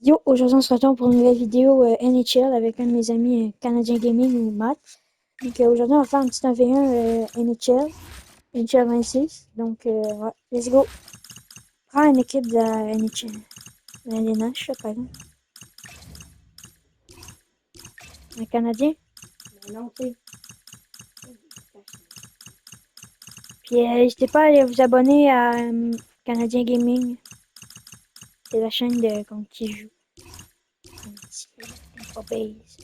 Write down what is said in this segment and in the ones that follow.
Yo, aujourd'hui on se retrouve pour une nouvelle vidéo NHL avec un de mes amis Canadien Gaming ou Matt. Donc aujourd'hui on va faire un petit 1v1 NHL, NHL 26. Donc ouais, let's go. Prends une équipe de la NHL, la LNH par exemple. Un Canadien. Mais non, tu sais. Puis n'hésitez pas à aller vous abonner à Canadien Gaming. C'est la chaîne de contre qui joue. Un petit info base.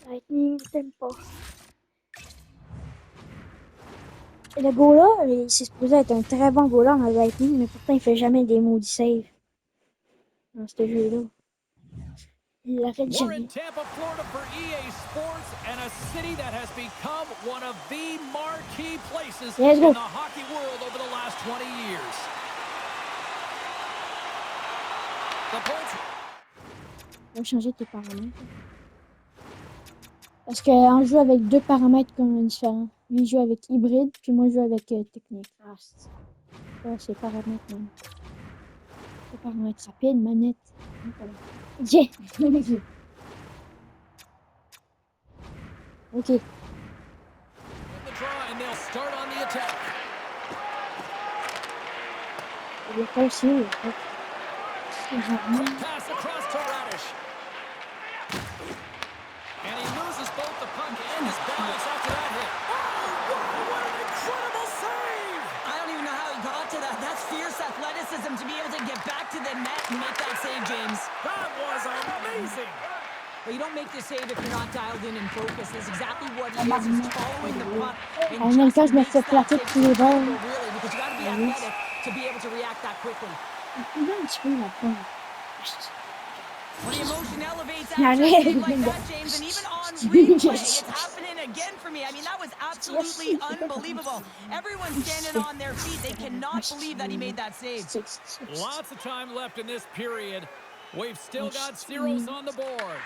Lightning, t'aimes pas. Et le goaler, c'est supposé être un très bon goaler dans le Lightning, mais pourtant il fait jamais des maudits saves dans ce jeu-là. Il l'a fait We're jamais. in Tampa, Florida for EA Sports and a city that has become one of the marquee places Let's go. in the hockey world over the last 20 years. The Bolts. On va changer tes paramètres. Parce qu'on joue avec deux paramètres différents. Lui il joue avec hybride, puis moi je joue avec technique. Ah, c'est paramètres même. C'est paramètres rapides, manette. Yeah. Ok. The draw and they'll start on the attack. Il est pas aussi. Quick pass across to Radish. And he loses both the puck and his balance after that hit. Oh, what an incredible save! I don't even know how he got to that. That's fierce athleticism to be able to get back to the net and make that save, James. That was amazing. Well, you don't make the save if you're not dialed in and focused. That's exactly what he is. He's following the puck and même just quand je me makes fais that flatter take tous les balles. incredible, really, because you got to be athletic to be able to react that quickly. Il a un petit peu la pomme. When the emotion elevates Yeah, after a yeah. save like that, James, and even on replay, it's happening again for me. I mean, that was absolutely unbelievable. Everyone's standing on their feet. They cannot believe that he made that save. Lots of time left in this period. We've still got zeros on the board.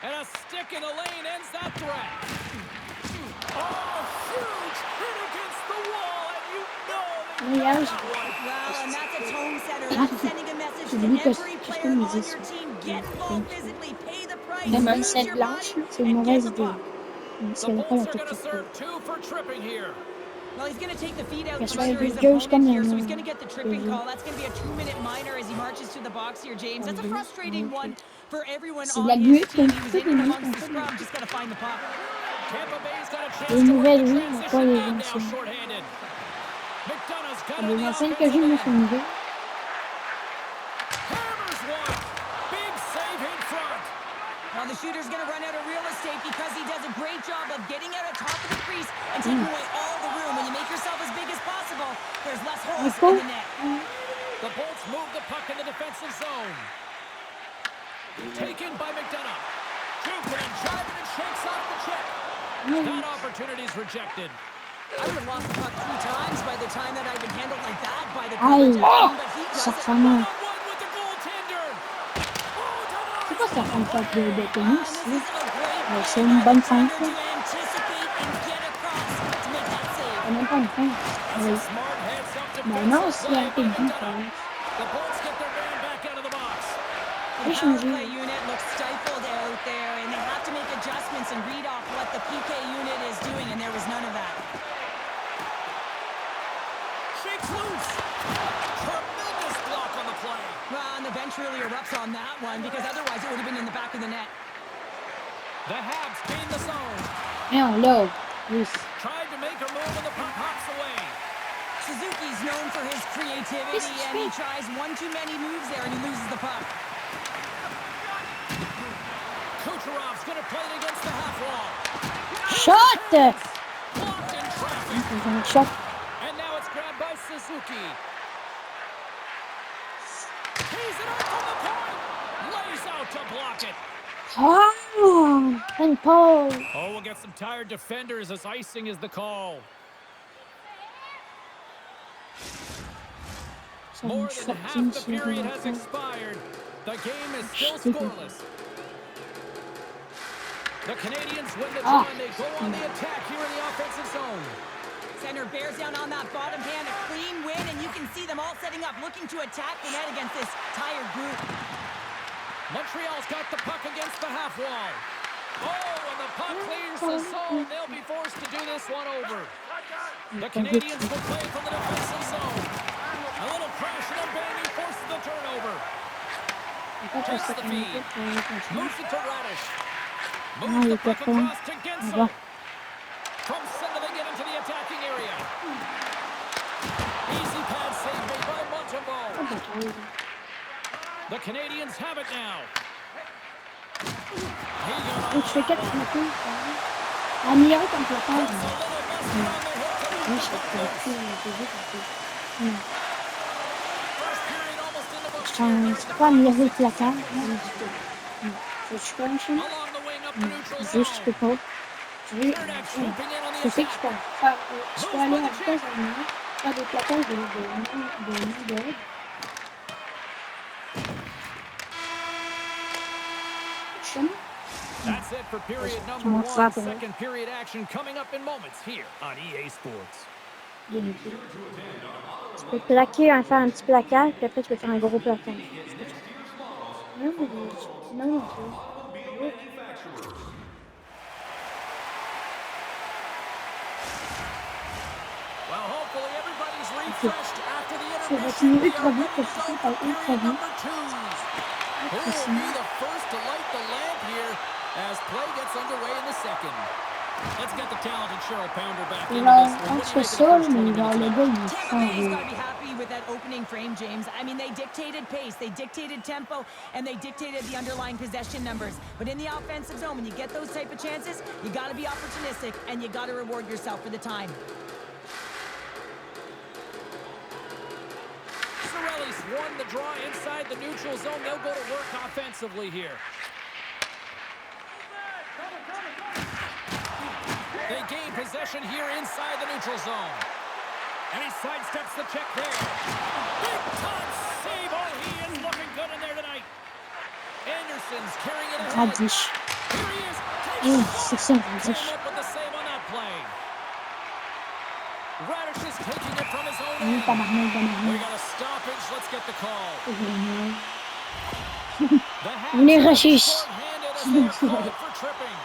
And a stick in the lane ends that threat. Oh, huge hit against the wall, and you know they got that one. Well, and that's a tone setter. That's sending a message to every player on your team. Get involved physically, pay the price, Même un use set your blanche, body, c'est une and mauvaise get the idée. puck. Parce The qu'elle n'a pas la Bolts are going to technique. serve two for tripping here. Well, he's going to take the feet out Parce from que under his le jeu, comme opponent here, la so he's going to get the tripping call. That's going to be a 2-minute minor as he marches to the box here, James. That's a frustrating one for everyone c'est de la on his buée, team. comme He was ça, in des and buées, amongst the en fait. scrum, just got to find the puck. Tampa Bay's got a chance Les to nouvelles, work the oui, mais pas transition les in now, anciennes. shorthanded. McDonough's got on Les the anciennes que offensive j'ai, moi, end. sont nouvelles. Hammers one. Big save in front. Now the shooter's going to run out of real estate because he does a great job of getting out of top of the crease and taking away all the room. When you make yourself as big as possible, there's less holes in the net. The Bolts move the puck in the defensive zone. Taken by McDonough. Jukin and driving and shakes off the check. That opportunity's rejected. I would have lost the puck 3 times by the time that I've been handled like that by the Aïe, coverage but he does it. sacrément. One with the goaltender. C'est quoi ça, une tête de tennis, This là? is a great C'est play une by bonne the feinte, defender là. to anticipate and get across to make that save. C'est même pas une feinte. That's Oui. a smart heads-up Ben non, defensive s'il play a été by le but, ça McDonough. The Bolts get their man back out of the box. The J'ai power changé. play unit looks stifled out there, and they have to make adjustments and read off what the PK unit is doing, and there was none of that. Shakes loose. Tremendous block on the play. Well, and the bench really erupts on that one, because otherwise it would have been in the back of the net. The Habs gain the zone. Non, là. Oui. Tried to make a move and the puck hops away. Suzuki's known for his creativity, and he tries one too many moves there, and he loses the puck. Kucherov's going to play it against the half wall. Shot! Blocked in traffic. Shot. And now it's grabbed by Suzuki. He's it out from the point. Lays out to block it. Oh! And Paul. Oh, we'll get some tired defenders as icing is the call. More than half the period has expired. The game is still scoreless. The Canadians win the draw and they go on the attack here in the offensive zone. bears down on that bottom hand, a clean win, and you can see them all setting up, looking to attack the net against this tired group. Montreal's got the puck against the half wall. Oh, and the puck clears the zone. They'll be forced to do this one over. The Canadians will play from the defensive zone. A little crash and a banging forces the turnover. Takes the feed. Moves it to Radish. Moves the puck across to Gensel. From center they get into the attacking area. Easy pad save made by Montembeault. The Canadians have it now. Je fais 4 minutes. Améliorer comme placage. Oui, je fais c'est pas améliorer le placage. Je suis pas méchant. Juste, je peux pas. Je sais que je peux faire. Je peux aller à la vitesse à l'heure, faire des plaquages de l'aide. That's it for period number 1. Second period action coming up in moments here on EA Sports. Tu peux plaquer, faire un petit placage, puis après tu peux faire un gros placage. Non, non. Well, hopefully everybody's refreshed after the Je vais intermission. continuer ultra vite parce que c'est pas ultra vite. Who will be the first to light the lamp here as play gets underway in the second? Let's get the talented Cheryl Pounder back into this. On se fait seul, mais genre le gars il est Tampa Bay's fort. got to be happy with that opening frame, James. I mean, they dictated pace, they dictated tempo, and they dictated the underlying possession numbers. But in the offensive zone, when you get those type of chances, you got to be opportunistic, and you got to reward yourself for the time. Sorelli's won the draw inside the neutral zone. They'll go to work offensively here. They gain possession here inside the neutral zone. And he sidesteps the check there. Big time save. Oh, he is looking good in there tonight. Anderson's carrying it ahead. Radish. Here he is. C'est ça, Radish. Up with the save on that play. Radish is taking it from his own end. We got a stoppage. Let's get the call. On est raciste. Short-handed as they are called for tripping.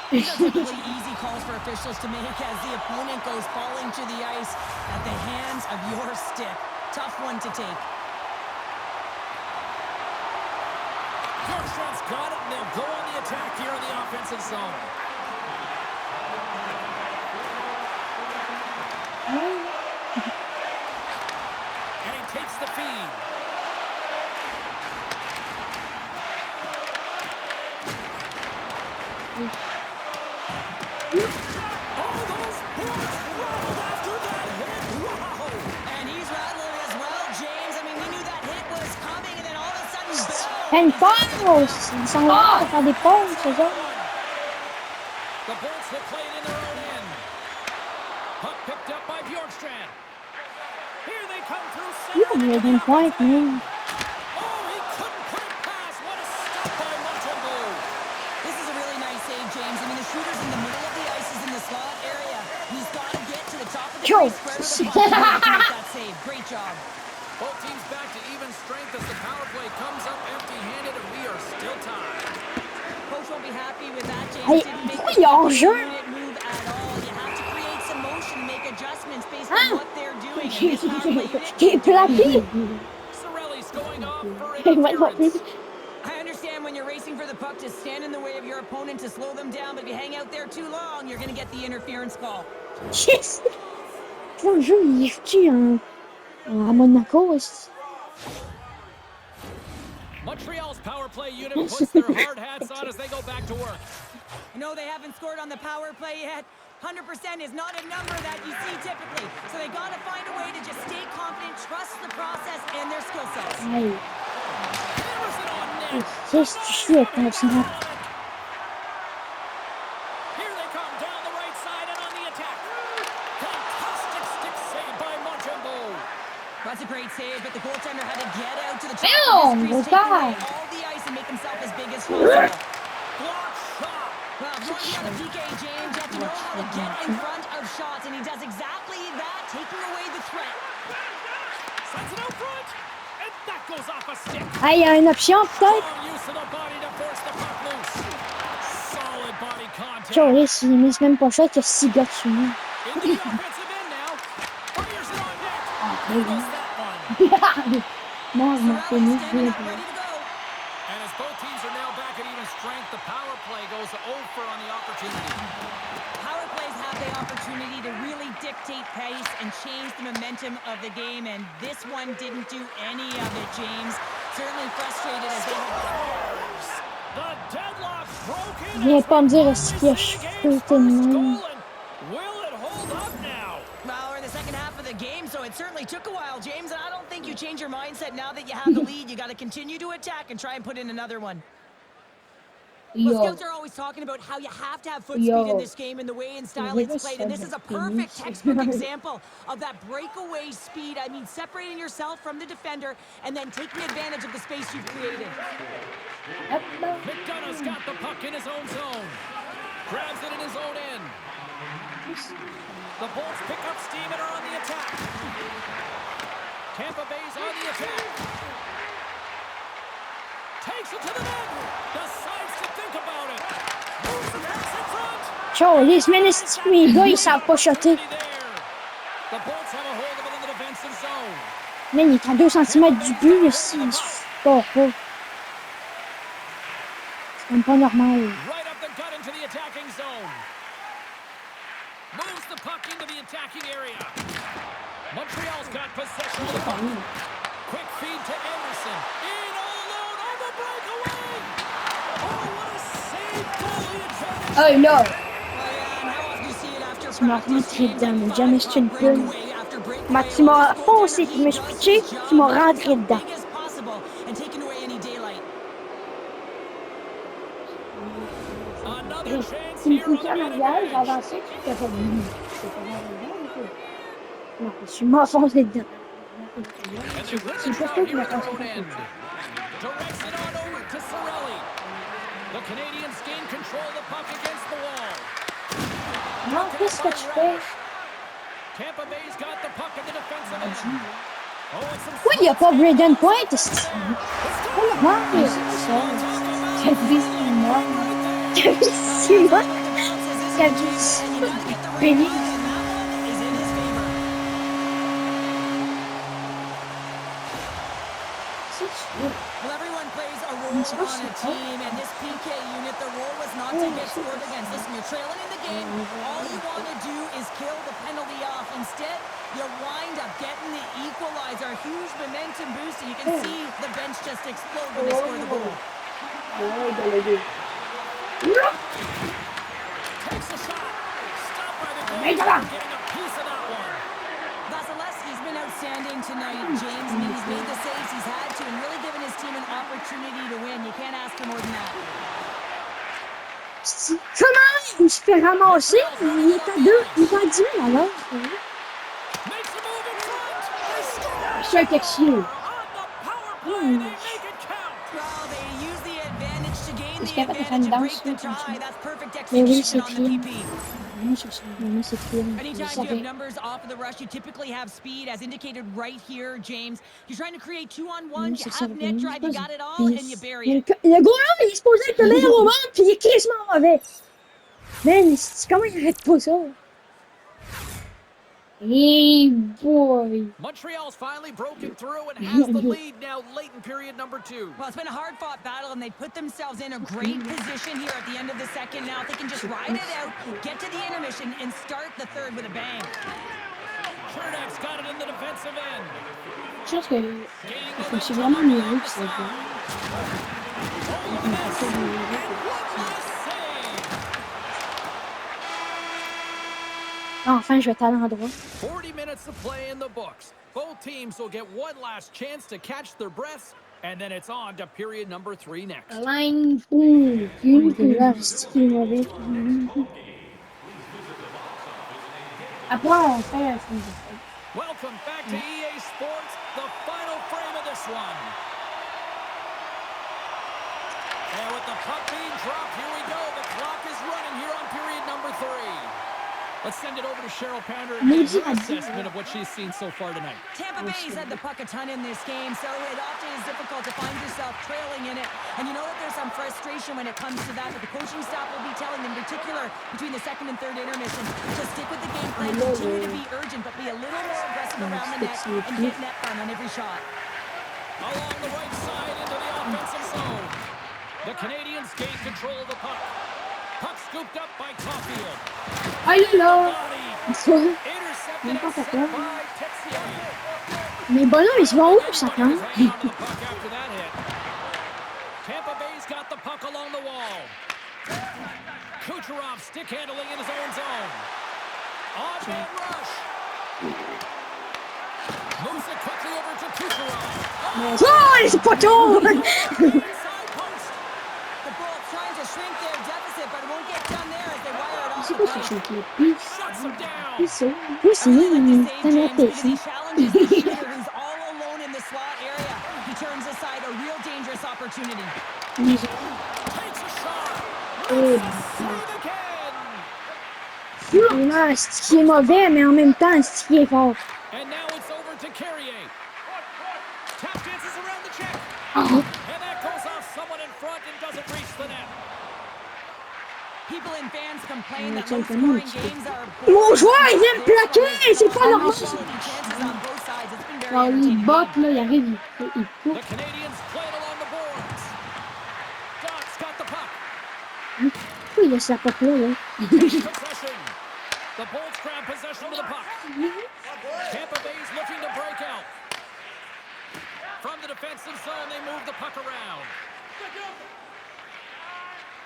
These are typically easy calls for officials to make as the opponent goes falling to the ice at the hands of your stick. Tough one to take. Bjorkstrand's got it, and they'll go on the attack here in the offensive zone. And he takes the feed. Oh, those bullets rattled after that hit. Wow. And he's rattling as well, James. I mean, we knew that hit was coming, and then all of a sudden, Une pause! Ils sont là pour faire des pauses, c'est ça? The Bolts will play it in their own end. Puck picked up by Bjorkstrand. Here they come through center. Il y a des points, même. Oh, he couldn't put it past. What a stop by Montembeault. this is a really nice save, James. I mean, the shooter's in the middle of the ice, is in the slot area. He's got to get to the top of the Yo. crease, spread of the puck, to make that save. Great job. Both teams back to even strength as the power play comes up empty-handed, and we are still tied. Coach won't be happy with that, James. Hey, Didn't make pourquoi the il est hors jeu? unit move at all. You have to create some motion, make adjustments based on what they're doing. And this power play unit Qui est plaqué? Sorelli's going off for Il va être interference. I understand when you're racing for the puck to stand in the way of your opponent to slow them down, but if you hang out there too long, you're going to get the interference call. Yes! Le jeu, il est foutu à Monaco aussi. Montreal's power play unit puts their hard hats on as they go back to work. You know, they haven't scored on the power play yet. 100% is not a number that you see typically. So they got to find a way to just stay confident, trust the process and their skill sets. Aïe. Hammers it on net. Qu'est-ce que tu fais avec ton snap? Here they come down the right side and on the attack. Fantastic stick save by Montembeault. That's a great save, but the goaltender had to get out to the top Damn, of his crease, good take away guy. all the ice and make himself as big as possible. Block shot. Well, if you want to be on a PK, James, you have to know how to get in front of shots, and he does exactly that, taking away the threat. Sends it out front, and that goes off a stick. Ah, il y a une option, peut-être? Strong use of the body to force the puck loose. Solid body contact. Joris, il mise même pas cher que 6 gars dessus. Into the offensive end now. Fires it on net. Ah, There ben goes that one. oui. Non, je m'en fais Sorelli's mieux. standing up, ready to go. And as both teams are now back at even strength, the power play goes over on the opportunity. Power plays have the opportunity to really dictate pace and change the momentum of the game, and this one didn't do any of it, James. Certainly frustrated as they have... The deadlock's broken. Viens pas me dire ce qu'il a cheveux de même. Will it hold up now? Well, we're in the second half of the game, so it certainly took a while, James, and I don't think you change your mindset now that you have the lead. You got to continue to attack and try and put in another one. Well, Yo, scouts are always talking about how you have to have foot speed in this game and the way and style it's played, and this is a perfect textbook example of that breakaway speed. I mean, separating yourself from the defender and then taking advantage of the space you've created. McDonough's got the puck in his own zone. Grabs it in his own end. The Bolts pick up steam and are on the attack. Tampa Bay's on the attack. Takes it to the net. Decides to think about it. Moves the pass in front. Joris, mais les gars, ils savent pas shotter. The Bolts have a hold of it in the defensive zone. Man, il est à 2 cm du but, ici. Il supporte pas. C'est même pas normal. Right up the gut into the attacking zone. Moves the puck into the attacking area. Montreal's got possession of the puck. Quick feed to Anderson. In all alone on the breakaway. Oh, what a save! Goalie advantage. oh là, Tu m'as rentré dedans, mais jamais je une pune. Tu m'as foncé, tu m'as pitché, tu m'as rentré dedans. Another chance tu me here on poussais en the arrière, j'ai advantage. avancé, tu t'es pas venu. Tu t'es pas venu. Non, tu m'as foncé dedans. And they win the C'est pour draw ça que here la at their passe own pas. end. Directs it on over to Sorelli. The Canadians gain control of the puck against the wall. Non, qu'est-ce que tu fais? Tampa Bay's got the puck in the defensive end. Oh, and some Pourquoi il n'y a pas Braden Point? Comment C'est c'est ça. T'as vu moi? T'as vu Simon? T'as vu Simon? Béni? C'est sûr. Well, everyone plays a role on a team, and this PK unit, the role was not to get scored against. Listen, you're trailing in the game. All you want to do is kill the penalty off. Instead, you wind up getting the equalizer. Huge momentum boost, and you can see the bench just explode when they score the goal. takes a shot. Stopped by the goalkeeper, getting a piece of that one. Vasilevsky's been outstanding tonight, James. I mean, he's made the saves he's had to and really given his team an opportunity to win. You can't ask for more than that. Comment il se fait ramasser? Il est à 2, il est à 10 000 alors. Makes a move in front. They score. Je suis un textile. On the power play, they make it count. Well, they use the advantage to gain Est-ce the qu'il y a pas de advantage and danse, break the là, comme tie. ça? That's perfect Mais oui, execution c'est on the clean. PP. Moi, c'est crime. Anytime you have numbers off of the rush, you typically have speed, as indicated right here, James. You're trying to create 2-on-1s, you have net drive, you got it all, and you bury it. Le gros là, il est supposé être le meilleur au monde, puis il est crissement mauvais. Man, comment il arrête pas ça? Hey boy. Montreal's finally broken through and has the lead now late in period number 2. Well, it's been a hard-fought battle, and they put themselves in a great position here at the end of the second. Now, if they can just ride it out, get to the intermission, and start the third with a bang. Chernak's got it in the defensive end. Je pense que Gaining je me suis vraiment mûri pour ça. one last save. Enfin, je vais être à l'endroit. 40 minutes of play in the books. Both teams will get one last chance to catch their breaths, and then it's on to period number 3 next. Line. Ouh, là, c'est qui est mauvais. Après, on fait un film. Welcome back to EA Sports, the final frame of this one. And with the puck being dropped, here we go. The clock is running here on period number 3. Let's send it over to Cheryl Pounder and get Maudit her a dit. assessment of what she's seen so far tonight. Tampa Bay's had the puck a ton in this game, so it often is difficult to find yourself trailing in it. And you know that there's some frustration when it comes to that, but the coaching staff will be telling, in particular, between the second and third intermission, to stick with the game plan, continue to be urgent, but be a little more aggressive around the net and get net fun on every shot. Along the right side into the offensive zone. The Canadians gain control of the puck. Puck scooped up by Caulfield. Ah là! Intercepted N'importe and quoi. set by Texier. Mais bon, non, ils se vont où, chacun? His hand onto the puck after that hit. Tampa Bay's got the puck along the wall. Kucherov stick handling in his own zone. On-man rush. Moves it quickly over to Kucherov. Oh, c'est pas tout! Inside post. The Bolts trying to shrink their deficit, but it won't get done there as they wire it off C'est the quoi ce post. chantier? Puis, Shuts him down. puis ça. Puis I c'est really like to une save tellement James because he pêche. challenges the shooter who's all alone in the slot area. He turns aside a real dangerous opportunity. Takes a shot. Et Save again. là, ce qui est mauvais, mais en même temps, ce qui est fort. And now it's over to Carrier. Tap dances around the check. Oh, And that goes off someone in front and doesn't reach the net. People and fans complain that tiens, low-scoring comment games are mon joueur, il vient me plaquer! C'est pas normal! quality chances on both sides. It's been very Quand il entertaining. botte, là, il arrive, il The court. Canadians play it along the boards. Dock's got the puck. Pourquoi il laisse la puck là, là? Possession. The Bolts grab possession of the puck. Tampa Bay's looking to break out. From the defensive zone, they move the puck around.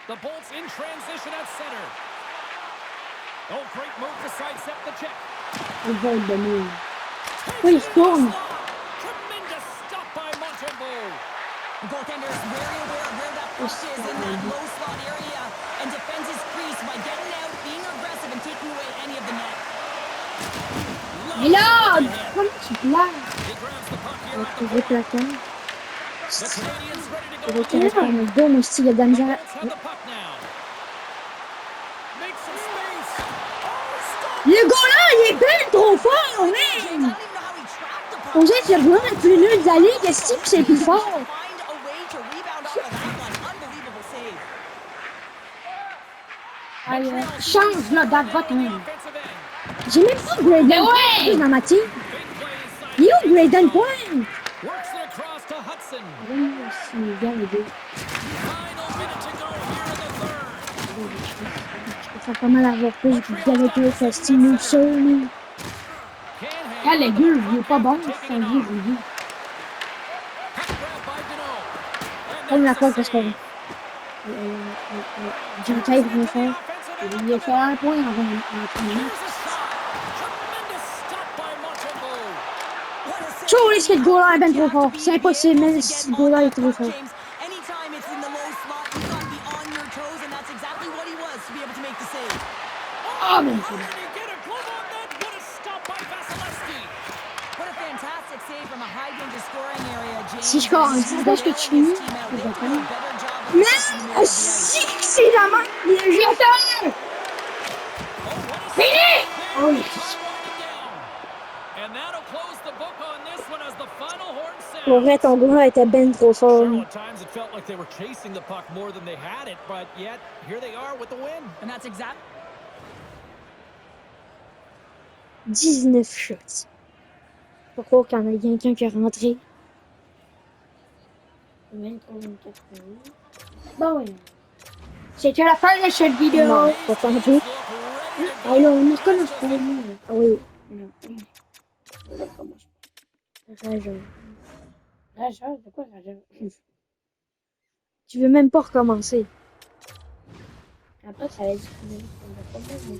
The Bolts in transition at center. Oh, great move to sidestep the check. Il va le donner. Takes Oui, il it se in tourne. the slot. Tremendous stop by Montembeau. The goaltender is very aware of where that puck is in that low slot area and defends his crease by getting out, being aggressive, and taking away any of the net. Mais là, comment tu plaques? He grabs the puck here On va at the trouver point. plaquant. The Canadians ready to Je go. vais tenir par le dos, mon style de The misère. Bolts have the puck now. Make some space. Oh, Le gars là, il est bien trop fort, James, I man! don't even know how he trapped the puck. On dirait que le gars le plus nul de la ligue, est-ce que c'est plus fort? Find a way to rebound off of that one. Unbelievable save. Allez, change là, date, va stop on the ton. offensive end. J'ai même pas Graydon Point dans ma team. Big play inside. Il est où Graydon Point? Works it across to Hudson. Il vient les deux. Final minute to go here in the third. Je peux faire pas mal avoir plus de galettes que Steam Seul, man. Can't Ah, hang les on deux, the il est puck pas bon, after c'est taking un it vieux, off. vieux. Puck grabbed by Deneau. And Comme la there's fois the que c'est pas save. bon. J'ai une taille pour me faire. Il a fait un point en 20 Here's a shot. Tremendous stop by Montembeau. What a save. Toujours risque de goal là est ben trop fort. C'est impossible, mais ce goal là est trop fort. James, anytime it's in the low slot, you've got to be on your toes, and that's exactly what he was to be able to make the save. Ah, mais How did he get a glove on that? What a stop by Vasilevsky. What a fantastic save from a high danger scoring area, James. si je score un 10 goals que tu finis, je vais pas. Mais si c'est la main, il est juste fini! Oh, yes. And that'll close the book on this one as the final horn Pour vrai, sounds. ton goal là était ben trop fort. Several times it felt like they were chasing the puck more than they had it, but yet here they are with the win. And that's exact. 19 shots. Pourquoi qu'il y en a quelqu'un qui est rentré? 23, 24. Bon, oui. C'était la fin de cette vidéo. Non, pas tant Look tout. ready to Ah, là, on ne recommence pas. Non, Ah oui, non. On ne recommence rageur. pas. Rageur, de quoi rageur? Tu veux même pas recommencer. Après, ça va être difficile. On va pas mal, mais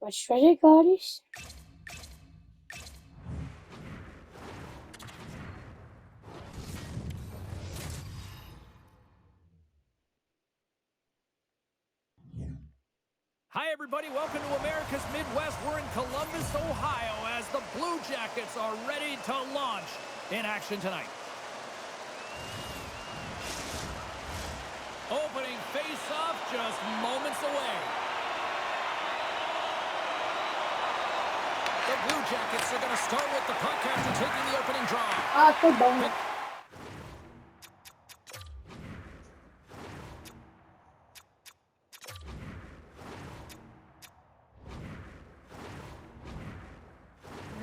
je choisis Calis. Hi, everybody. Welcome to America's Midwest. We're in Columbus, Ohio, as the Blue Jackets are ready to launch in action tonight. Opening face-off just moments away. The Blue Jackets are going to start with the puck after taking the opening draw. Ah, c'est bon.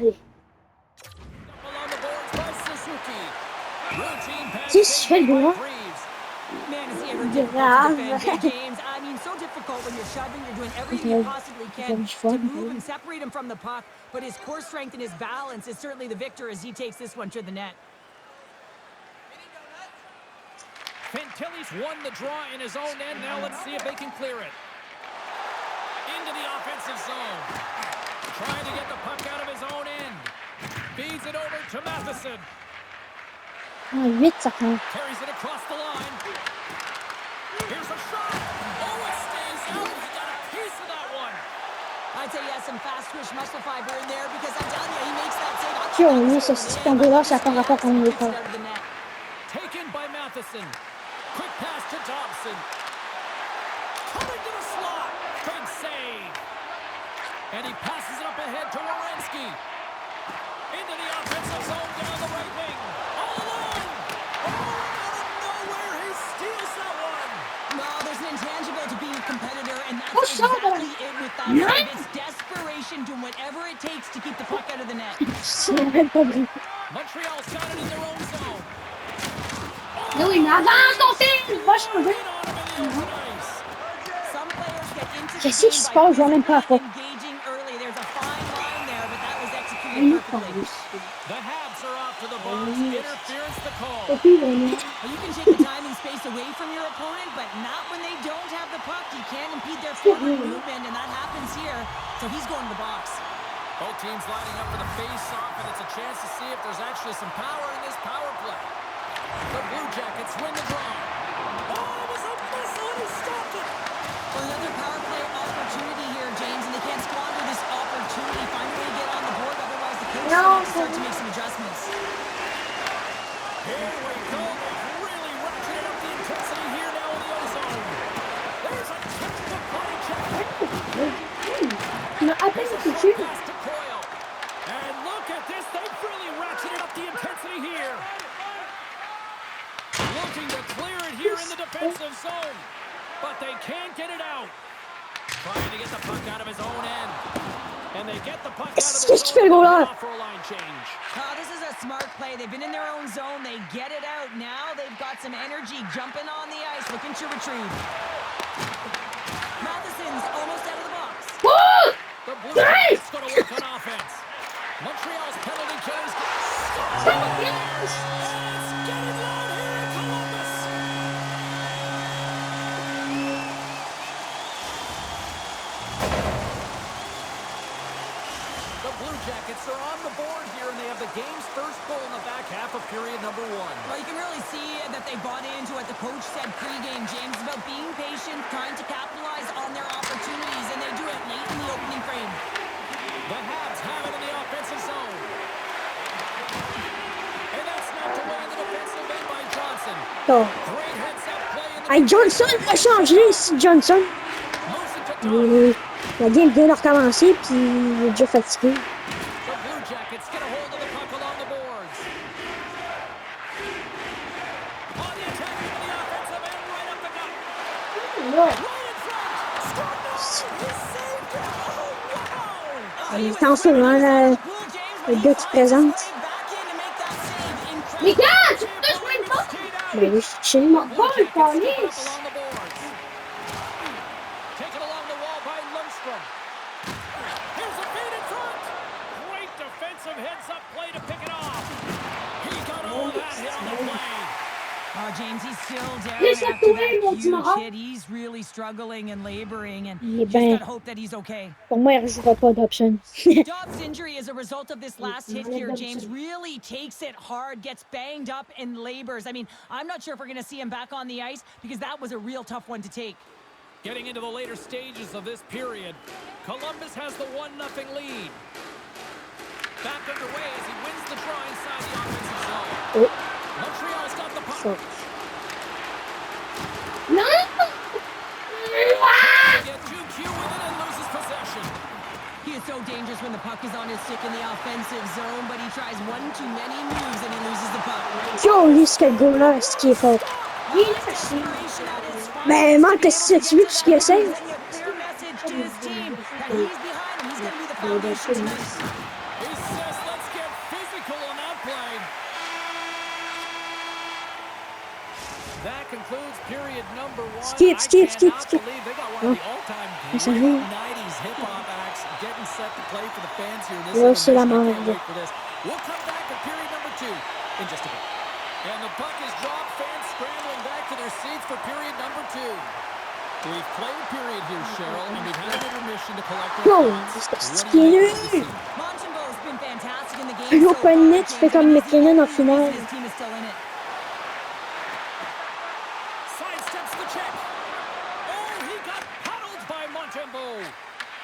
Allez. Along the boards by Suzuki. Routine pass Si je fais le by droit. Reeves. Man, is he ever difficult to defend, Jay James? I mean, so difficult when you're shoving, you're doing everything you possibly can to move and separate him from the puck. But his core strength and his balance is certainly the victor as he takes this one to the net. Fantilli's won the draw in his own end. Now let's see if they can clear it. Into the offensive zone. Trying to get the puck out of his own end. Feeds it over to Matheson. Ah, 8, ça compte. Carries it across the line. Here's a shot. Oh, it stays out. He got a piece of that one. I'd say he has some fast twitch muscle fiber in there because I'm telling you, he makes that save. Qui ont mis ce petit combo-là, ça par rapport à mon effort. Taken by Matheson. Quick pass to Dobson. Coming to the slot. Big save. And he passes it up ahead to Werenski. Into the offensive zone down the right wing. All alone. Oh, out of nowhere, he steals that one. Well, there's an intangible to being a competitor, and that's exactly it with that save. It's desperation, doing whatever it takes to keep the puck out of the net. C'est même pas brillant. Montreal's got it in their own zone. Là, oui, mais avance ton film! Va changer! Some players get into the Qu'est-ce qui se passe? Je vois même pas quoi. engaging early. There's a fine line there, but that was executed perfectly. The Habs are off to the box. Interference the call. Et puis, là, Well, you can take the time and space away from your opponent, but not when they don't have the puck. You can't impede their forward movement, and that happens here. So he's going to the box. Both teams lining up for the face-off, and it's a chance to see if there's actually some power in this power play. The Blue Jackets win the draw. Oh, it was a missile, and he stopped it. Well, another power play opportunity here, James, and they can't squander this opportunity. Find a way to get on the board, otherwise the coach will start to make some adjustments. Here we go. They've really ratcheted up the intensity here now in the ozone. There's a textbook body check. mais à peine que tu... Pass to Coyle. And look at this. They've really ratcheted up the intensity here. Looking to clear it here in the defensive zone. But they can't get it out. Trying to get the puck out of his own end. And they get the puck out of the zone for a line change. This is a smart play. They've been in their own zone. They get it out. Now they've got some energy jumping on the ice, looking to retrieve. Matheson's almost out of the box. The Blue Jackets going to work on offense. Montreal's penalty killers. It's getting loud here in Columbus. The Blue Jackets are on the board here, and they have the game's first goal in the back half of period number 1. Well, you can really see that they bought into what the coach said pregame, James, about being patient, trying to capitalize on their opportunities, and they do it late in the opening frame. The Habs have it in the offensive zone. And that's knocked away in the defensive end by Johnson. Oh. Great heads-up play in the Hey, Johnson va changer si Johnson. La game vient de recommencer, puis il est déjà fatigué. The Blue Jackets get a hold of the puck along the boards. On the attack into the offensive end, right up the gut. Là, Right in front. Scored no. He saved it. Oh, wow. il est en feu, hein, le gars qui présente. Les gars, tu me touches même pas! Mais oui, chez moi, pas le police! Taken along the wall by Lundstrom. Here's a feed in front. Great defensive heads-up play to pick it off. He got all that hit on the play. Oh, James, he's still down after that huge hit. He's really struggling and laboring, and just gotta hope that he's okay. Pour moi, il ne jouera pas d'option. Dobbs' injury as a result of this last hit here, James, really takes it hard, gets banged up and labors. I mean, I'm not sure if we're going to see him back on the ice because that was a real tough one to take. Getting into the later stages of this period, Columbus has the 1-0 lead. Back underway as he wins the draw inside the offensive zone. Oh. Montreal's got the puck. So. Non! Tries to get too cute with it and loses possession. He is so dangerous when the puck is on his stick in the offensive zone, but he tries one too many moves and he loses the puck. Yo, lui, ce gars-là, ce qu'il est fort. Il est facile. Ben, manque de 6 vues, ce qu'il essaie. Sending a clear message to his team that he's behind him. He's going to be the foundation tonight. He says, let's get physical on that play. That concludes period number 1. Skip. I cannot believe they got one of the all-time Yes, great I do. 90s hip-hop acts getting set to play for the fans here. This Yo, is c'est la amazing. I can't merde. wait for this. We'll come back with period number 2 in just a bit. And the puck is dropped. Fans scrambling back to their seats for period number 2. We've played a period here, Cheryl, and we've had an intermission to collect our Yo, thoughts. c'est What do you skinny. make of this scene? Montembeau's been fantastic in the game Yo, so pas far, net, tu fais James, comme and he's the McKinnon en only finale. reason his team is still in it. Sidesteps the check. Oh, he got puddled by Montembeau.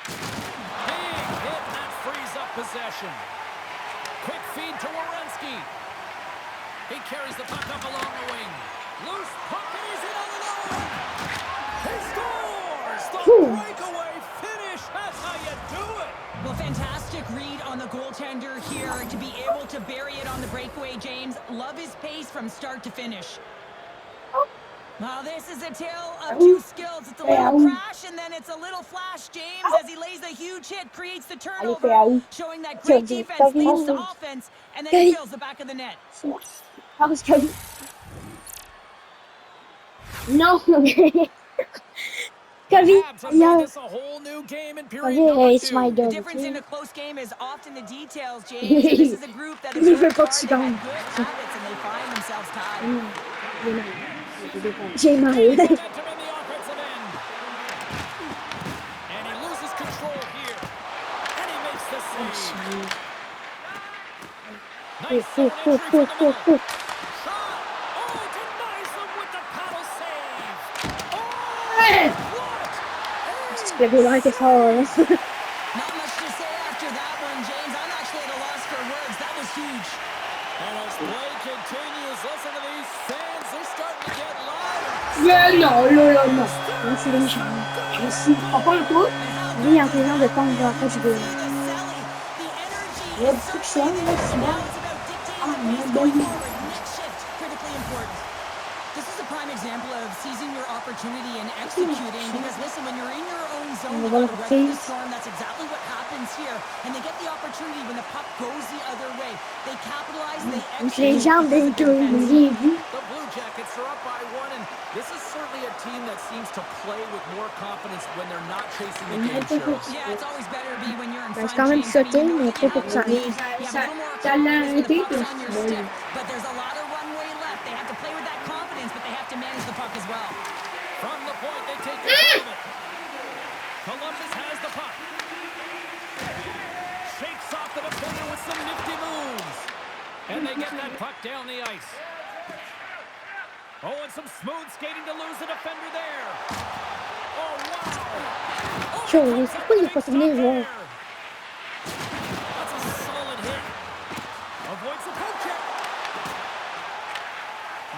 Big hit, and that frees up possession. Quick feed to Werenski. He carries the puck up along the wing. Loose puck, and he's in on the line. He scores! The breakaway finish. That's how you do it. Well, fantastic read on the goaltender here to be able to bury it on the breakaway, James. Love his pace from start to finish. Well, this is a tale of two skills. It's a little crash, and then it's a little flash, James, as he lays the huge hit, creates the turnover, showing that great defense leads to offense, and then he fills the back of the net. Non! Calvi, Habs have made this a whole new game in period number Calvi, it's my 2. The dog. difference in a close game is often the details, James. And this is a group that has Il veut worked pas hard, que tu they've gagnes. had good habits, and they find themselves tied. J'ai mal. Momentum in the offensive end. And he loses control here. And he makes the save. Nice zone entry from the middle. Shot. Oh, denies them with the paddle save. Oh, what? Ce gars-là était fort. Not much to say after that one, James. I'm actually at a loss for words. That was huge. And as play continues, listen to these fans. They're starting to get loud. Non. Non, c'est les gens. Je suis. Prends pas le coup. Lui, en train de tomber dans la face du gars. The selling, the energy Yeah, is so six one, big, that's and now one. it's about dictating Ah, the pace man, going baby. forward. Next shift, critically important. This is a prime example of seizing your opportunity and executing, because listen, when you're in your own zone, you gotta weather the storm. That's exactly what happens here. And they get the opportunity when the puck goes the other way. They capitalize, they Les execute. jambes because d'un of their defense. j'ai vu. The Blue Jackets are up by 1, and this is certainly a team that seems to play with more confidence when they're not chasing the game, Cheryl. Yeah, it's always better to be when you're in Ben, front, c'est quand même James. I mean, sauté, you know mais that you pas pour have ça. the lead. You have a little more Ça l'a confidence when the arrêté, puck's puis on your bon. stick. But there's a lot of runway left. They have to play with that confidence, but they have to manage the puck as well. From the point, they take control of it. Columbus has the puck. Shakes off the defender with some nifty moves. And they get that puck down the ice. Oh, and some smooth skating to lose the defender there. Oh, wow. Oh, Yo, he comes up pourquoi il est pas big tourné, stop genre? there. That's a solid hit. Avoids the poke check.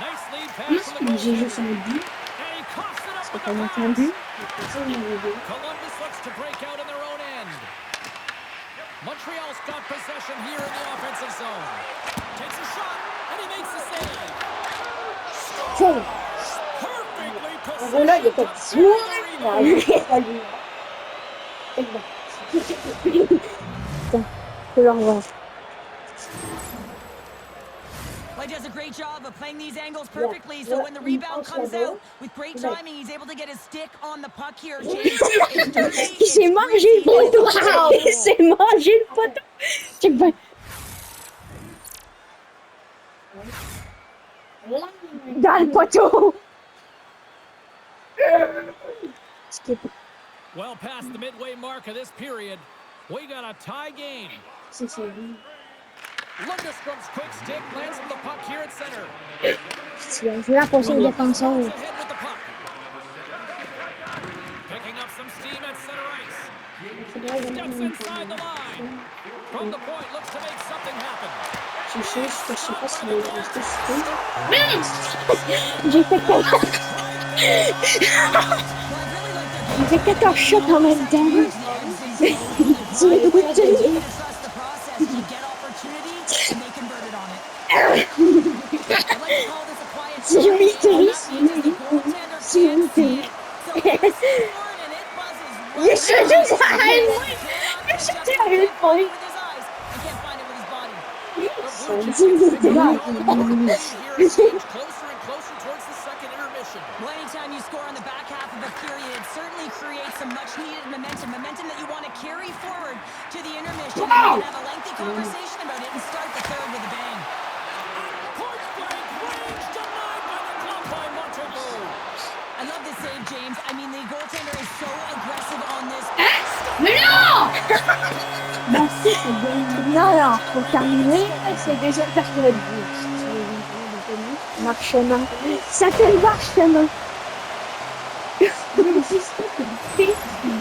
Nice lead pass from the J'ai goaltender. juste un but. And he coughs it up C'est with pas the mon pass. but. Columbus looks to break out in their own end. Montreal's got possession here in the offensive zone. Takes a shot, and he makes the save. Yo, Perfectly voilà, il positioned est pas to bury the rebound. Putain, je le revoir. Well, he does a great job of playing these angles perfectly, so when the rebound comes out, with great timing, he's able to get his stick on the puck here, James. It's dirty, Il s'est it's mangé le greasy, and it's poteau! Il s'est mangé le poteau! Check bien. Dans le poteau! Skip. Well past the midway mark of this period, we got a tie game. C'est ça. Lundstrom's quick stick lands the puck here at center. Je vais la passer au défenseur. Ahead with the puck. inside the line. From the point, looks to make something happen. Je sais pas s'il est resté si J'ai fait 14... J'ai fait 14 shots en même temps. C'est le coup de tenue. C'est joli, c'est joli. J'ai sauté ça à une point. J'ai sauté à une point. Well, anytime you score on the back half of a period, it certainly creates some much-needed momentum that you want to carry forward to the intermission. And have a lengthy conversation about it and start the third with a bang. Point-blank range denied by the glove by Montembeau. I love this save, James. I mean, the goaltender is so aggressive on this. Mais non! Bah si, c'est bien. Non, faut terminer, c'est déjà période. Marchemin. Ça fait le marchemin.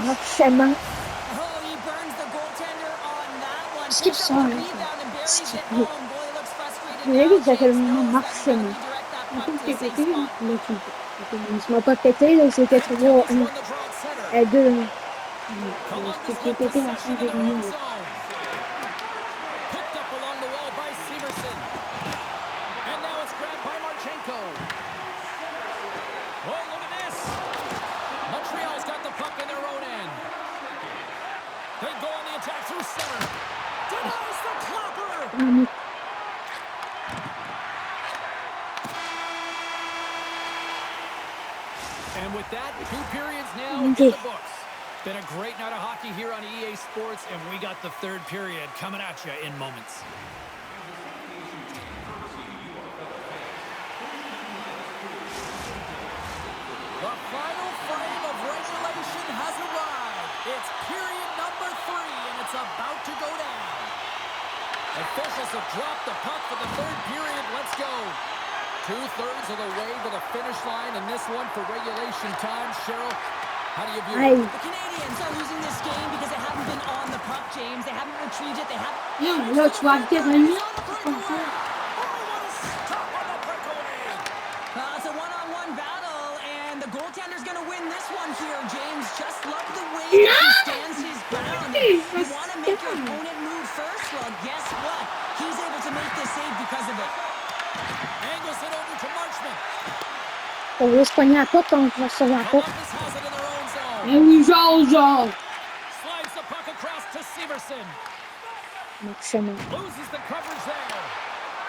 Marchemin. Oh, he burns the goaltender on that one. Skip Picks up ça. the rebound and buries it Skip. home. Goalie looks frustrated Mais now. lui, ça fait le James knows that marchemin. he's gotta redirect that On puck peut to a safe péter, spot. là, tu Ils m'ont pas pété, là, c'était 3-1. Won the draw at center. 2. Columbus peux with péter la possession fin in des their own lignes. zone. Picked up along the wall by Severson. And now it's grabbed by Marchenko. Oh, look at this. Montreal's got the puck in their own end. They go on the attack through center. Denies the clapper. And with that, 2 periods now in the books. Been a great night of hockey here on EA Sports, and we got the third period coming at you in moments. The final frame of regulation has arrived. It's period number 3, and it's about to go down. Officials have dropped the puck for the third period. Let's go. 2/3 of the way to the finish line, and this one for regulation time. Cheryl, how do you view it? The Canadians are losing this game because they haven't been on the puck, James. They haven't retrieved it. They haven't. Non, là, tu vas arrêter de revenir. Comme ça. It's a one-on-one battle, and the goaltender's going to win this one here, James. Just love the way that he stands his ground. You want to make your opponent move first? Well, guess what? He's able to make this save because of it. Angles it over to Marchment. On veut se pogner à porte, on va sur la porte. Columbus has it in their own zone. Mais oui, genre. Slides the puck across to Severson. Marchemin. Loses the coverage there.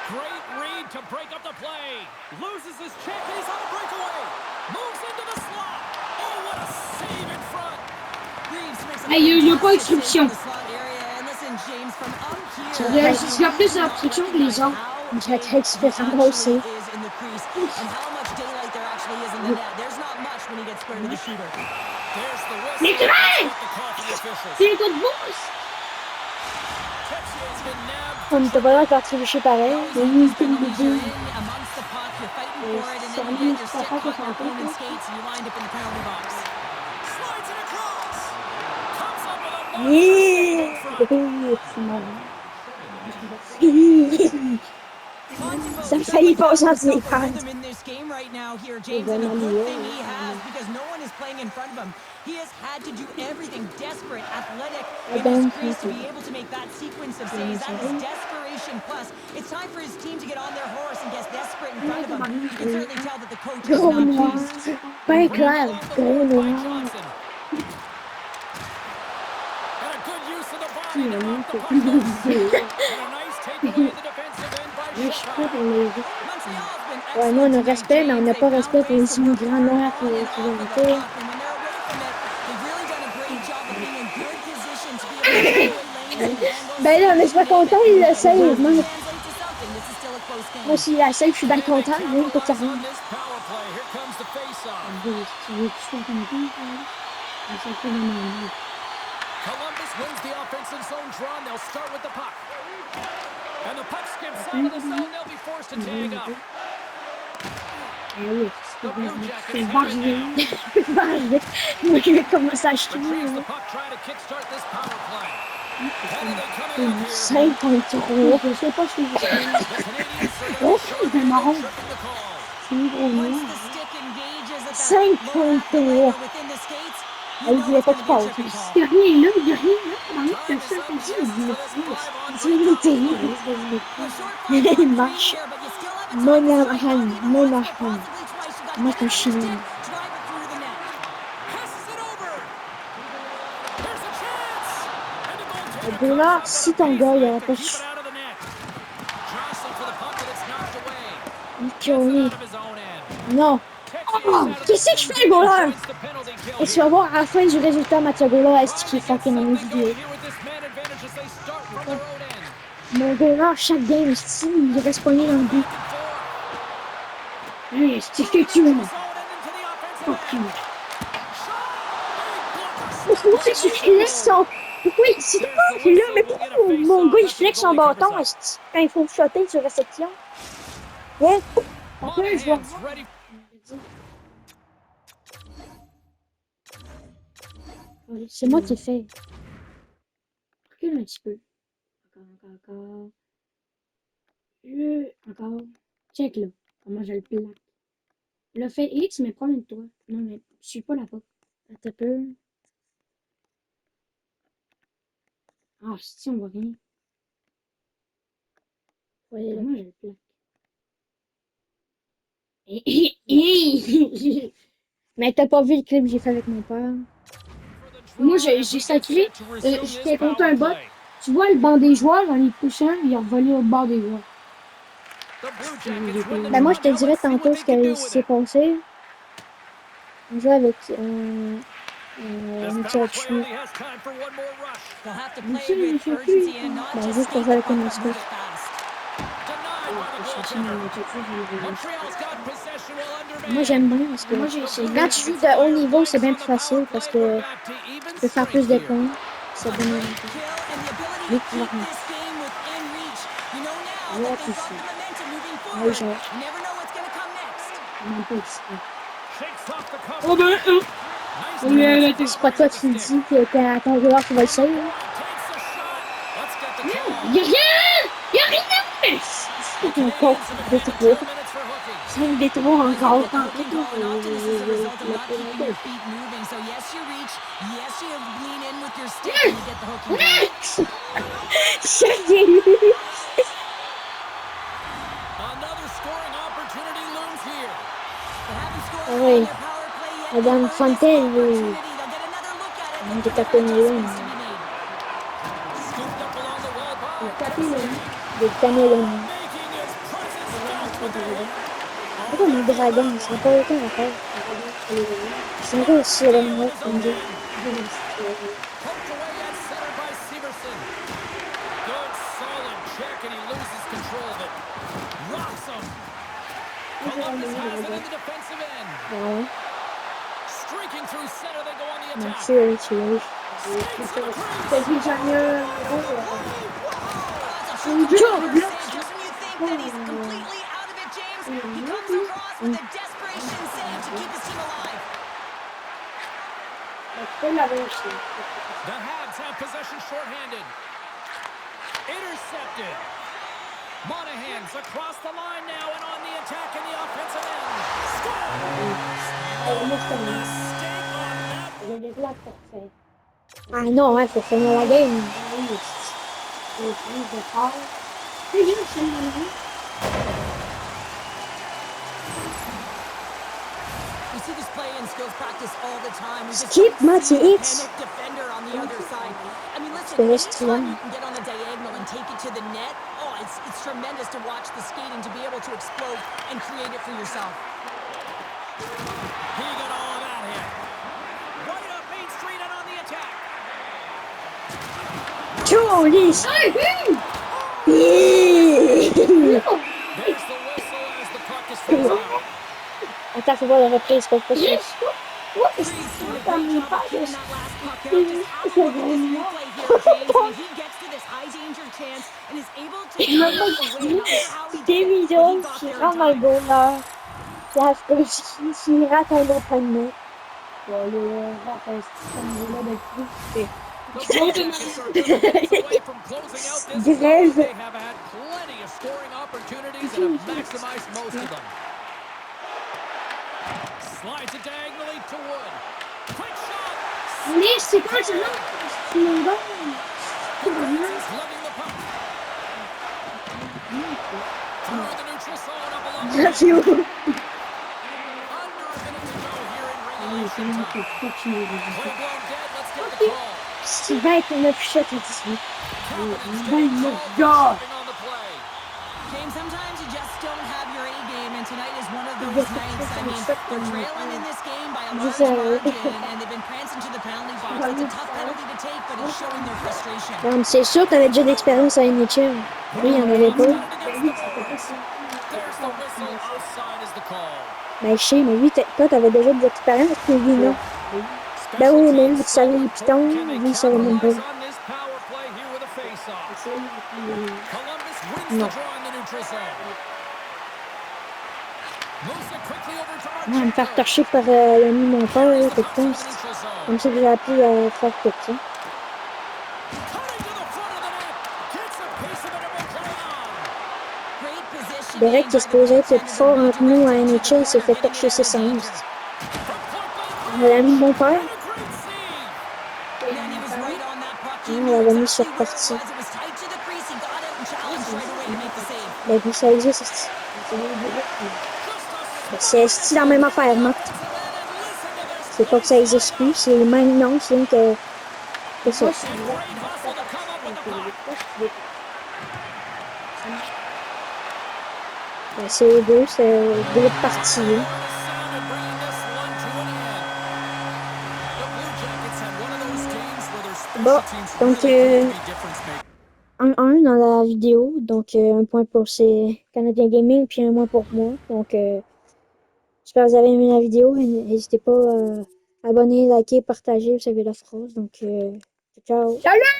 Great read to break up the play. Loses his check. He's on a breakaway. Moves into the slot. Oh, what a save in front. Reeves makes a Hey, il y a pas fantastic d'exception. save in the slot area. And listen, James, from up Il here, y a plus d'obstruction que les autres. J'ai très différent aussi. is in the crease and how much daylight there actually is in the net. There's not much when he gets square to the shooter. There's the whistle. Mais That's Greg! what the call for the officials. C'est les coups de bourse. Tetsuya's been nabbed. On n'était pas là quand tu bouchais pareil. Always Mais have oui, these c'est une penalties. You're bébé. in amongst the puck, you're fighting for it, and ça then you remonte, get your ça stick fait caught in your que ça opponent's fait. skates, and you wind up in the penalty box. Slides it across. Comes up with a monster Yeah! save in front. C'est marrant. Ça a failli passer entre les pattes. In this game right now here, James, and a good thing he has because no one is playing in front of him. He has had to do everything desperate, athletic, in his crease to be able to make that sequence of saves. That is desperation plus. It's time for his team to get on their horse and get desperate in front of him. You can certainly tell that the coach is Gros not noir. pleased. Pas clair. Gros By noir. Johnson. And a good use of the body to knock the puck loose. And a nice takeaway at the defensive end by Je suis pas Shepard. pour les autres. Montreal's been Ouais, nous, on a excellent respect, mais on n'a tonight, pas James. respect They pour les found ways to immigrants work noirs hard qui on ont and off of the été. puck, and when they're away from it, they've really done a great job of being in good position to be able to take away lanes and angles. Ben là, mais je suis pas content, il le save. Moi, Translate to something. This is still a close game. moi s'il la save, je suis bien And they content. Lui, il peut capitalize rien. on this power play. Here comes the face-off. Columbus wins the offensive zone draw, and they'll start with the puck. And the puck skips out of the zone. They'll be forced to tag up. The Blue Jackets have it now. Moi, je vais commencer à acheter. Retrieves the puck, trying to kickstart this power play. Penalty coming up here. 5 contre 3. Je sais pas si je sais. The Canadians are going to Oh, be c'est charging marrant. and tripping the call. C'est une gros Once noir. the stick engages at the 5 lower half of the leg contre or within the skates, Ah, you il know voulait it's pas going de to be a pause. tripping call. Il y a rien là, il y a rien là. Pendant que Time ça, is up, comme yes, ça, il for me this fait. 5-on-3 Il était top là. play. A short 5-on-3 Il marche. here, but you still have a Mon time to strike arme, not even mon once, but arme. possibly twice. You got to Moi, get c'est un it on your chinois. stick, drive it through the net. Passes it over. Here's a chance. And the Le goaltender comes goaler, up si with a ton gars, il pacemaker aurait to pas keep it out of the net. Jostling for the puck, and it's knocked away. Gets it tourné. out of his own end. Non. Kicks the Oh, ice out of the qu'est-ce que je fais, le and goaler? joins the penalty kill Et tu vas here. voir à la fin du résultat, Mathieu Gola, est-ce Trying qu'il to est get fucking dans mes something vidéos. going here with this man advantage as they start from their own end. Mon goaler, chaque game, il reste pogné dans le but. Back and forth. Hey, c'est ce que tu veux. Zone and into the offensive Fuck you. end. Mais pourquoi tu flexes son... Pourquoi il... C'est toi qui est là, mais pourquoi mon gars, il flex son bâton quand il faut shotter sur réception? Ouais, après, je vois. Monahan's ready. C'est moi qui le fais. Recule un petit peu. Encore. Encore. Check là. Comment je le plaque. Le fait X, mais prends une toi. Non, mais je suis pas là-bas. Attends un peu. Ah, si, on voit rien. Ouais, là. Comment je le plaque? Mais t'as pas vu le clip que j'ai fait avec mon père? Moi, j'ai sacré. J'étais contre un bot. Tu vois le banc des joueurs, j'en ai poussé un, il est revenu au bord des joueurs. Ben moi, je te dirais tantôt ce qui s'est passé. On jouait avec Michel Chou. They'll have to play it with urgency and not Ben, just juste pour skate jouer the avec puck, un but escouade. move it fast. Moi, j'aime bien parce que Moi, j'ai essayé. quand tu joues de haut niveau, c'est bien plus facile parce que tu peux faire plus de points. Ça donne un Kill and the ability Oui, to keep clairement. this game within reach. You know now Ouais, that they've c'est got ça. the momentum moving Ouais, forward. genre. You never know what's going to come next. Même pas exprès. Oh ben, C'est pas toi qui me dis que t'es à ton joueur qui va le save. Y'a rien! Y'a rien! C'est encore des 3. 5 des 3 encore. The hooking call, and often this is a result of not keeping your feet moving. So yes, you reach. Yes, you lean in with your stick and you get the hooking call. Sérieux? Another scoring opportunity looms here. They haven't scored Ah on oui. their power play yet. Madame They'll earn this Fontaine, opportunity. oui. They'll get another look at it. On Look était for tapé adjustments to là. be made. Scooped up along the wall by Tapez-le. Des camelons. making his presence felt with the hit. Pourquoi mon dragon, il serait pas autant à faire? C'est encore aussi la dernière fois qu'on dit. Poked away at center by Severson. Good solid check and he loses control of it. Rocks him. Columbus has it in the defensive end. Ouais. Streaking through center, they go on the attack. Merci, oui, tu l'as eu. Skates to the crease. T'as dit jamais. That's a tricky Joe! one. Just when you think that he's completely out of it, James, he comes across with a desperation save to keep his team alive. C'est la réussite. The Habs have possession shorthanded. Intercepted. Monahan's across the line now and on the attack in the offensive end. Scores! Mistake on that. Il y a des blagues pour faire. Ah non, hein, faut finir la game. Et puis, de part. C'est bien, c'est bien. We see this play in skills practice all the time. We just Skip, don't see Matty the X. panic defender on the other side. I mean, listen, C'est reste anytime triangle. you can get on the diagonal and take it to the net, oh, it's tremendous to watch the skating to be able to explode and create it for yourself. He got all of that hit. Right up Main Street and on the attack. Holy! There's the whistle as the puck is thrown out. Attends, faut voir la reprise, faut pas que... He's doing a great job of keeping that last puck out. Just have a look at this replay here, James. I mean, he gets to this high danger chance and is able to get away. Not sure how he did it, but he got qui there in rentre dans le time. goal, là. S'il rate un autre panier. Bon, le rap, c'est comme là depuis. The Blue Jackets are just minutes away from closing out this game. Grève. They have had plenty of scoring opportunities and have maximized most of them. Slides it diagonally to Wood. Quick shot. Mais c'est quoi ça là? C'est mon gars. He's lugging the puck. Through the neutral zone up along the Grave. under a minute to go here in regulation time. Play blown dead. Let's get the call. C'est 29 shots ici. Confidence my getting called for God. stopping on the play. James, sometimes you just don't have your A game, and tonight is one of those nights. I mean, they're trailing in this game by a large margin, and they've been prancing to the penalty box. It's a tough penalty to take, but it's showing their frustration. Non, mais c'est sûr, t'avais déjà d'expérience à NHL. Lui, il en avait pas. Got it against the boards. There's the whistle. Offside is the call. Ben, je sais, mais lui, toi, t'avais déjà de l'expérience, puis lui, non. Ben oui, mais lui, tu savais les pitons, lui, il savait même pas. Capitalize on this power play here with a face-off. Columbus wins No. the draw in the neutral zone. Moves it quickly over to Non, me faire Marchenko. torcher par l'ami de mon père, là, Carries the t'es puck con. to the neutral zone. Comme ça que j'ai appris à faire tout ça. Cutting to the front of the net. Gets a piece of it and will play on. Great positioning Derek, by qui est the supposé être le plus goaltender fort to entre nous à redirect it to the NHL, s'est corner, fait getting torcher it out of 6-11. From danger. point blank L'ami de mon père, range. And a great save. Man, he was right on that puck. He on knew l'avait mis exactly sur where it partie. was. It was tight to the crease. He got out and challenged right away to make the save. Ben oui, ça existe, c'est ben, c'est la même affaire, Marc. C'est pas que ça existe plus, c'est le même nom, c'est rien que ça. Great hustle to come up with the puck. Ben, c'est les deux, c'est deux parties. Hein. Sounded bringing this one to an end. The Blue Jackets had one of those games where their Bon, special teams donc really proved to be difference makers. 1-1 dans la vidéo, donc un point pour ces Canadiens Gaming, puis un point pour moi. Donc j'espère que vous avez aimé la vidéo, n'hésitez pas à abonner, liker, partager, vous savez la phrase. Donc ciao! Salut!